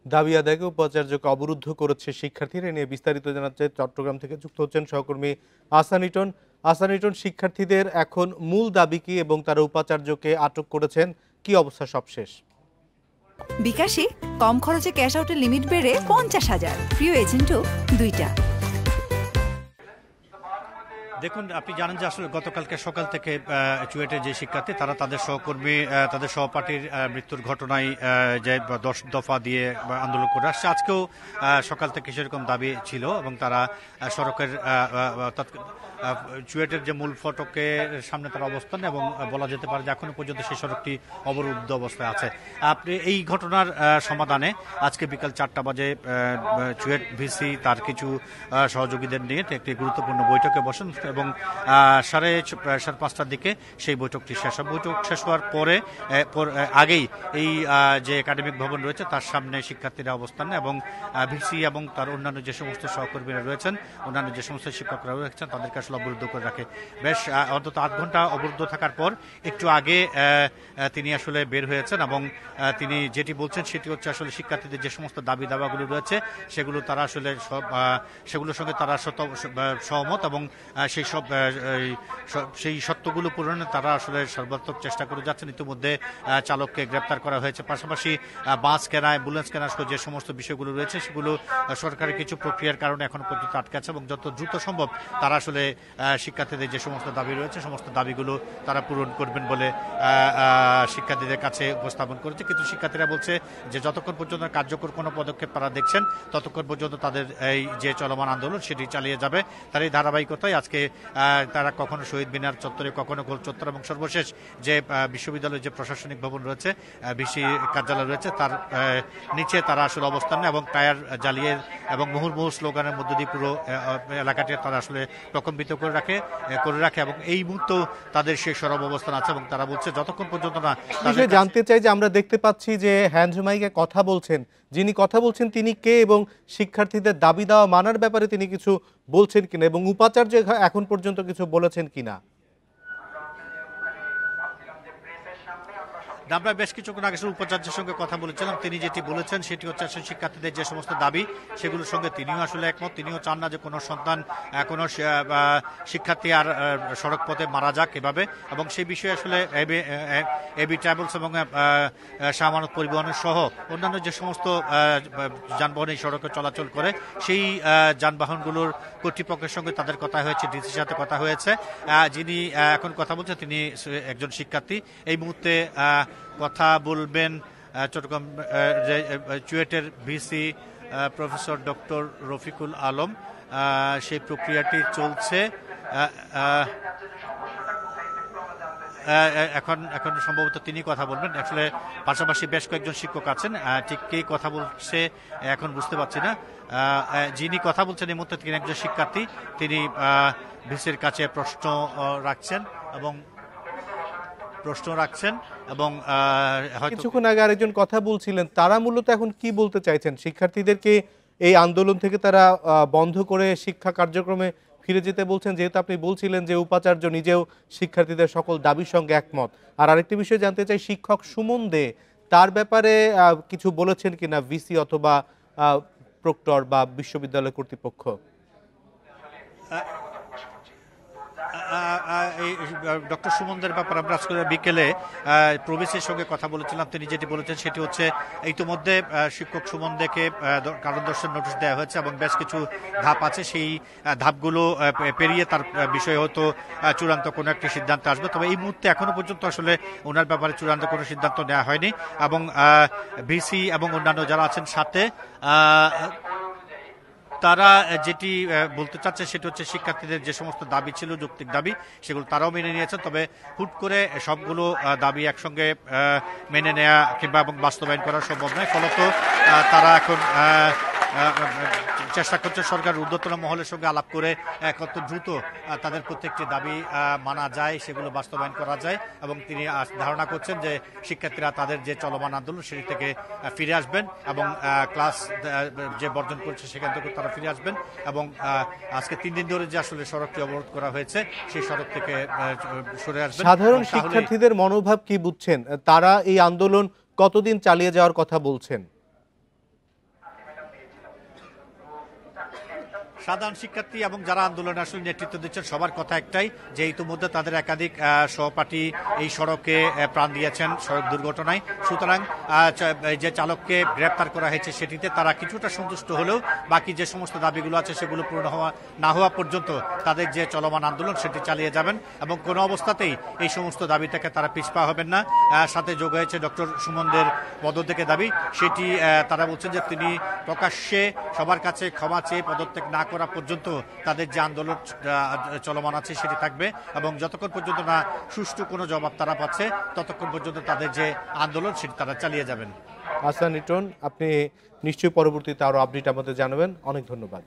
দাবি আদায়কে উপাচার্যকে অবরুদ্ধ করেছে শিক্ষার্থীরা। নিয়ে বিস্তারিত জানাচ্ছে চট্টগ্রাম থেকে যুক্ত হচ্ছেন সহকর্মী আসান ইটন। শিক্ষার্থীদের এখন মূল দাবি কি এবং তারা উপাচার্যকে আটক করেছেন, কি অবস্থা সবশেষ? বিকাশে কম খরচে ক্যাশ আউটের লিমিট বেড়ে 50,000, প্রিয় এজেন্টও 2টা। দেখুন, আপনি জানেন যে আসলে গতকালকে সকাল থেকে চুয়েটের যে শিক্ষার্থী তারা তাদের সহকর্মী তাদের সহপাঠীর মৃত্যুর ঘটনায় যে 10 দফা দিয়ে আন্দোলন করে আসছে। আজকেও সকাল থেকে সেরকম দাবি ছিল এবং তারা সড়কের চুয়েটের যে মূল ফটকের সামনে তারা অবস্থান, এবং বলা যেতে পারে যে এখনো পর্যন্ত সেই সড়কটি অবরুদ্ধ অবস্থায় আছে। আপনি এই ঘটনার সমাধানে আজকে বিকাল 4টা বাজে চুয়েট ভিসি তার কিছু সহযোগীদের নিয়ে একটি গুরুত্বপূর্ণ বৈঠকে বসেন এবং সাড়ে 5টার দিকে সেই বৈঠকটি শেষ হয়। বৈঠক শেষ হওয়ার পরে আগেই এই যে একাডেমিক ভবন রয়েছে তার সামনে শিক্ষার্থীরা অবস্থান এবং ভিসি এবং তার অন্যান্য যে সমস্ত সহকর্মীরা রয়েছেন, অন্যান্য যে সমস্ত শিক্ষকরা রয়েছেন তাদেরকে আসলে অবরুদ্ধ করে রাখে। বেশ অন্তত 8 ঘন্টা অবরুদ্ধ থাকার পর একটু আগে তিনি আসলে বের হয়েছেন এবং তিনি যেটি বলছেন সেটি হচ্ছে আসলে শিক্ষার্থীদের যে সমস্ত দাবি দাবাগুলো রয়েছে সেগুলো তারা আসলে সেগুলোর সঙ্গে তারা সহমত এবং সেই সত্যগুলো পূরণে তারা আসলে সর্বাত্মক চেষ্টা করে যাচ্ছেন। ইতিমধ্যে চালককে গ্রেপ্তার করা হয়েছে, পাশাপাশি বাস কেনা, অ্যাম্বুলেন্স কেনা সহ যে সমস্ত বিষয়গুলো রয়েছে সেগুলো সরকারের কিছু প্রক্রিয়ার কারণে এখন পর্যন্ত আটকে আছে এবং যত দ্রুত সম্ভব তারা আসলে শিক্ষার্থীদের যে সমস্ত দাবি রয়েছে সমস্ত দাবিগুলো তারা পূরণ করবেন বলে শিক্ষার্থীদের কাছে উপস্থাপন করেছে। কিন্তু শিক্ষার্থীরা বলছে যে যতক্ষণ পর্যন্ত কার্যকর কোনো পদক্ষেপ তারা দেখছেন ততক্ষণ পর্যন্ত তাদের এই যে চলমান আন্দোলন সেটি চালিয়ে যাবে। তার এই ধারাবাহিকতায় আজকে তারা কখনো শহীদ মিনার চত্বরে, কখনো গোল চত্বর এবং সর্বশেষ যে বিশ্ববিদ্যালয়ের যে প্রশাসনিক ভবন রয়েছে, ভিসি কার্যালয় রয়েছে তার নিচে তারা আসলে অবস্থান নেয় এবং টায়ার জ্বালিয়ে এবং মুহুর্মুহু স্লোগানের মধ্য দিয়ে পুরো এলাকাটি তারা আসলে প্রকম্পিত করে রাখে এবং এই মুহূর্তেও তাদের সেই সরব অবস্থান আছে এবং তারা বলছে যতক্ষণ পর্যন্ত না। জানতে চাই যে আমরা দেখতে পাচ্ছি যে হ্যান্ড মাইকে কথা বলছেন, যিনি কথা বলছেন তিনি কে এবং শিক্ষার্থীদের দাবি দেওয়া মানার ব্যাপারে তিনি কিছু বলছেন কিনা এবং উপাচার্য এখন পর্যন্ত কিছু বলেছেন কিনা? আমরা বেশ কিছুক্ষণ আগে উপাচার্যের সঙ্গে কথা বলেছিলাম। তিনি যেটি বলেছেন সেটি হচ্ছে আসলে শিক্ষার্থীদের যে সমস্ত দাবি সেগুলোর সঙ্গে তিনিও আসলে একমত। তিনিও চান না যে কোনো সন্তান, কোনো শিক্ষার্থী আর সড়ক পথে মারা যাক এভাবে, এবং সেই বিষয়ে আসলে এবি ট্রাভেলস এবং শাহমানত পরিবহনের সহ অন্যান্য যে সমস্ত যানবাহন এই সড়কে চলাচল করে সেই যানবাহনগুলোর কর্তৃপক্ষের সঙ্গে তাদের কথা হয়েছে, ডিসির সাথে কথা হয়েছে। যিনি এখন কথা বলছেন তিনি একজন শিক্ষার্থী। এই মুহূর্তে কথা বলবেন চট্টগ্রাম চুয়েটের VC professor doctor Rafiqul Alam. সেই প্রক্রিয়াটি চলছে। এখন সম্ভবত তিনি কথা বলবেন। আসলে পাশাপাশি বেশ কয়েকজন শিক্ষক আছেন, ঠিক কে কথা বলছে এখন বুঝতে পারছি না। যিনি কথা বলছেন এই মুহূর্তে তিনি একজন শিক্ষার্থী, তিনি ভিসির কাছে প্রশ্ন রাখছেন এবং কিছুক্ষণ আগে আরেকজন কথা বলছিলেন, তারা মূলত এখন কি বলতে চাইছেন? শিক্ষার্থীদেরকে এই আন্দোলন থেকে তারা বন্ধ করে শিক্ষা কার্যক্রমে ফিরে যেতে বলছেন, যেহেতু আপনি বলছিলেন যে উপাচার্য নিজেও শিক্ষার্থীদের সকল দাবির সঙ্গে একমত। আর আরেকটি বিষয় জানতে চাই, শিক্ষক সুমন দে তার ব্যাপারে কিছু বলেছেন কিনা ভিসি অথবা প্রক্টর বা বিশ্ববিদ্যালয় কর্তৃপক্ষ? ডক্টর সুমনদের ব্যাপারে আমরা আজকে বিকেলে প্রবেশের সঙ্গে কথা বলেছিলাম। তিনি যেটি বলেছেন সেটি হচ্ছে ইতিমধ্যে শিক্ষক সুমনদেরকে কারণ দর্শন নোটিশ দেওয়া হয়েছে এবং বেশ কিছু ধাপ আছে, সেই ধাপগুলো পেরিয়ে তার বিষয়ে হয়তো চূড়ান্ত কোনো একটি সিদ্ধান্ত আসবে। তবে এই মুহূর্তে এখনো পর্যন্ত আসলে ওনার ব্যাপারে চূড়ান্ত কোনো সিদ্ধান্ত নেওয়া হয়নি এবং ভিসি এবং অন্যান্য যারা আছেন সাথে তারা যেটি বলতে চাচ্ছে সেটি হচ্ছে শিক্ষার্থীদের যে সমস্ত দাবি ছিল, যৌক্তিক দাবি, সেগুলো তারাও মেনে নিয়েছেন। তবে হুট করে সবগুলো দাবি একসঙ্গে মেনে নেওয়া কিংবা এবং বাস্তবায়ন করা সম্ভব নয়। ফলত তারা এখন চেষ্টা করছে সরকার ঊর্ধ্বতন মহলের সঙ্গে আলাপ করে কত দ্রুত তাদের প্রত্যেকটি দাবি মানা যায়, সেগুলো বাস্তবায়ন করা যায়। এবং তিনি ধারণা করছেন যে শিক্ষার্থীরা তাদের যে চলমান আন্দোলন সেটি থেকে ফিরে আসবেন এবং ক্লাস যে বর্জন করছে সেখান থেকে তারা ফিরে আসবেন এবং আজকে 3 দিন ধরে যে আসলে সড়কটি অবরোধ করা হয়েছে সেই সড়ক থেকে সরে আসবেন। সাধারণ শিক্ষার্থীদের মনোভাব কি বুঝছেন? তারা এই আন্দোলন কতদিন চালিয়ে যাওয়ার কথা বলছেন? সাধারণ শিক্ষার্থী এবং যারা আন্দোলনে আসলে নেতৃত্ব দিচ্ছেন সবার কথা একটাই যে ইতিমধ্যে তাদের একাধিক সহপাঠী এই সড়কে প্রাণ দিয়েছেন সড়ক দুর্ঘটনায়। সুতরাং যে চালককে গ্রেপ্তার করা হয়েছে সেটিতে তারা কিছুটা সন্তুষ্ট হলেও বাকি যে সমস্ত দাবিগুলো আছে সেগুলো পূর্ণ না হওয়া পর্যন্ত তাদের যে চলমান আন্দোলন সেটি চালিয়ে যাবেন এবং কোনো অবস্থাতেই এই সমস্ত দাবি থেকে তারা পিছপা হবেন না। সাথে যোগ হয়েছে ডক্টর সুমনদের পদত্যাগের দাবি, সেটি তারা বলছেন যে তিনি প্রকাশ্যে সবার কাছে ক্ষমা চেয়ে পদত্যাগ না করা পর্যন্ত তাদের যে আন্দোলন চলমান আছে সেটি থাকবে এবং যতক্ষণ পর্যন্ত না সুষ্ঠু কোনো জবাব তারা পাচ্ছে ততক্ষণ পর্যন্ত তাদের যে আন্দোলন সেটি তারা চালিয়ে যাবেন। আহসান লিটন, আপনি নিশ্চয়ই পরবর্তীতে আরো আপডেট আমাদের জানাবেন। অনেক ধন্যবাদ।